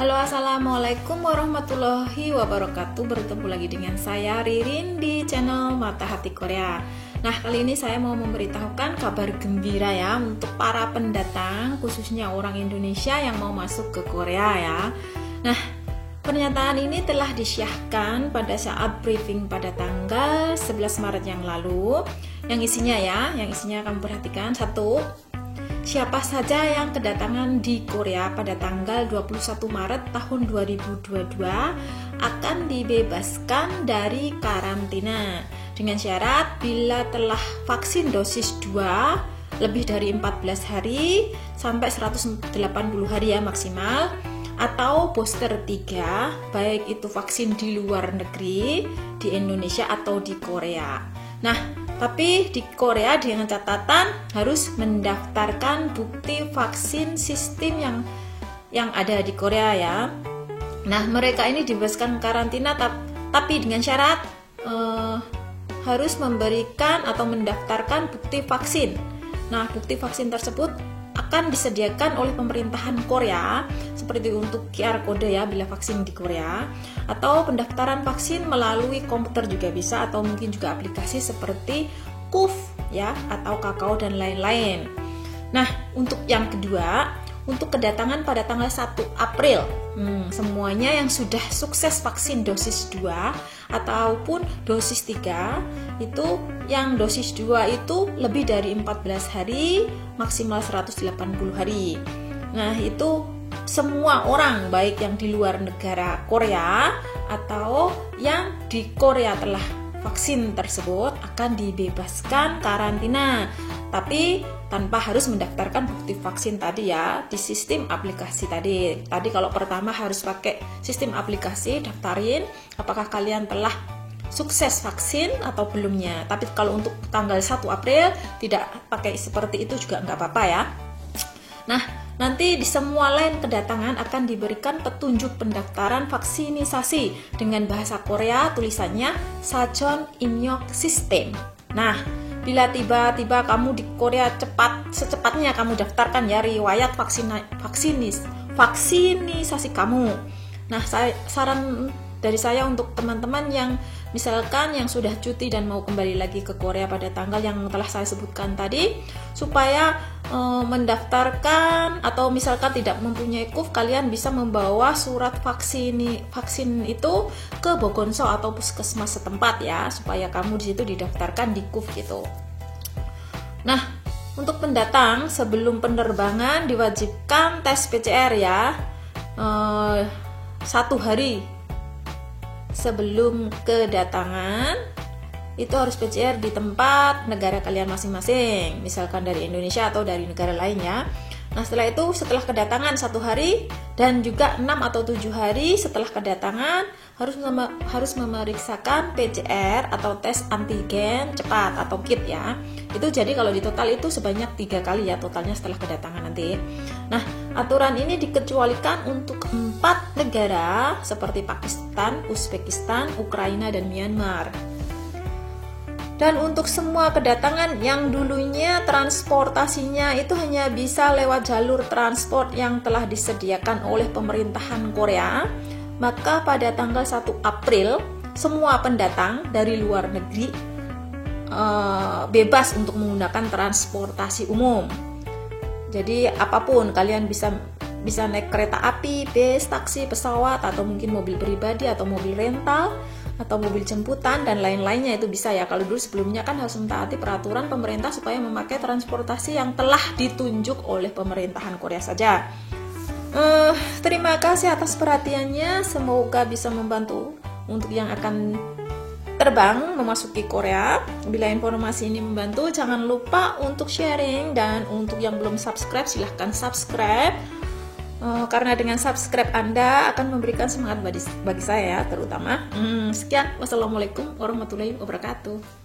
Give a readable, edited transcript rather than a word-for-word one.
Halo, assalamualaikum warahmatullahi wabarakatuh. Bertemu lagi dengan saya Ririn di channel Mata Hati Korea. Nah, kali ini saya mau memberitahukan kabar gembira ya untuk para pendatang, khususnya orang Indonesia yang mau masuk ke Korea ya. Nah, pernyataan ini telah disiarkan pada saat briefing pada tanggal 11 Maret yang lalu. Yang isinya kamu perhatikan. 1. Siapa saja yang kedatangan di Korea pada tanggal 21 Maret tahun 2022 akan dibebaskan dari karantina dengan syarat bila telah vaksin dosis 2 lebih dari 14 hari sampai 180 hari ya maksimal, atau booster 3 baik itu vaksin di luar negeri, di Indonesia atau di Korea. Nah, tapi di Korea dengan catatan harus mendaftarkan bukti vaksin sistem yang ada di Korea ya. Nah, mereka ini dibebaskan karantina tapi dengan syarat harus memberikan atau mendaftarkan bukti vaksin. Nah, bukti vaksin tersebut akan disediakan oleh pemerintahan Korea seperti untuk QR kode ya bila vaksin di Korea, atau pendaftaran vaksin melalui komputer juga bisa, atau mungkin juga aplikasi seperti KUV ya atau Kakao dan lain-lain. Nah, untuk yang kedua, untuk kedatangan pada tanggal 1 April, semuanya yang sudah sukses vaksin dosis 2 ataupun dosis 3, itu yang dosis 2 itu lebih dari 14 hari, maksimal 180 hari. Nah, itu semua orang baik yang di luar negara Korea atau yang di Korea telah vaksin tersebut akan dibebaskan karantina, tapi tanpa harus mendaftarkan bukti vaksin tadi ya di sistem aplikasi tadi. Tadi kalau pertama harus pakai sistem aplikasi, daftarin apakah kalian telah sukses vaksin atau belumnya. Tapi kalau untuk tanggal 1 April tidak pakai seperti itu juga nggak apa-apa ya. Nah, nanti di semua lain kedatangan akan diberikan petunjuk pendaftaran vaksinisasi dengan bahasa Korea, tulisannya Sajon Imyok System. Nah, bila tiba-tiba kamu di Korea secepatnya kamu daftarkan ya riwayat vaksinisasi kamu. Nah, saran dari saya untuk teman-teman yang misalkan yang sudah cuti dan mau kembali lagi ke Korea pada tanggal yang telah saya sebutkan tadi, supaya mendaftarkan atau misalkan tidak mempunyai KUV, kalian bisa membawa surat vaksin itu ke Bogonso atau puskesmas setempat ya, supaya kamu di situ didaftarkan di KUV gitu. Nah, untuk pendatang sebelum penerbangan diwajibkan tes PCR ya, 1 hari sebelum kedatangan itu harus PCR di tempat negara kalian masing-masing, misalkan dari Indonesia atau dari negara lainnya. Nah, setelah itu setelah kedatangan 1 hari dan juga 6 atau 7 hari setelah kedatangan harus memeriksakan PCR atau tes antigen cepat atau kit ya. Itu jadi kalau di total itu sebanyak 3 kali ya totalnya setelah kedatangan nanti. Nah, aturan ini dikecualikan untuk 4 negara seperti Pakistan, Uzbekistan, Ukraina, dan Myanmar. Dan untuk semua kedatangan yang dulunya transportasinya itu hanya bisa lewat jalur transport yang telah disediakan oleh pemerintahan Korea, maka pada tanggal 1 April semua pendatang dari luar negeri bebas untuk menggunakan transportasi umum. Jadi apapun, kalian bisa naik kereta api, bis, taksi, pesawat, atau mungkin mobil pribadi atau mobil rental atau mobil jemputan dan lain-lainnya itu bisa ya. Kalau dulu sebelumnya kan harus mentaati peraturan pemerintah supaya memakai transportasi yang telah ditunjuk oleh pemerintahan Korea saja. Terima kasih atas perhatiannya, semoga bisa membantu untuk yang akan terbang memasuki Korea. Bila informasi ini membantu, jangan lupa untuk sharing, dan untuk yang belum subscribe silahkan subscribe. Karena dengan subscribe Anda akan memberikan semangat bagi saya ya, terutama. Sekian, wassalamualaikum warahmatullahi wabarakatuh.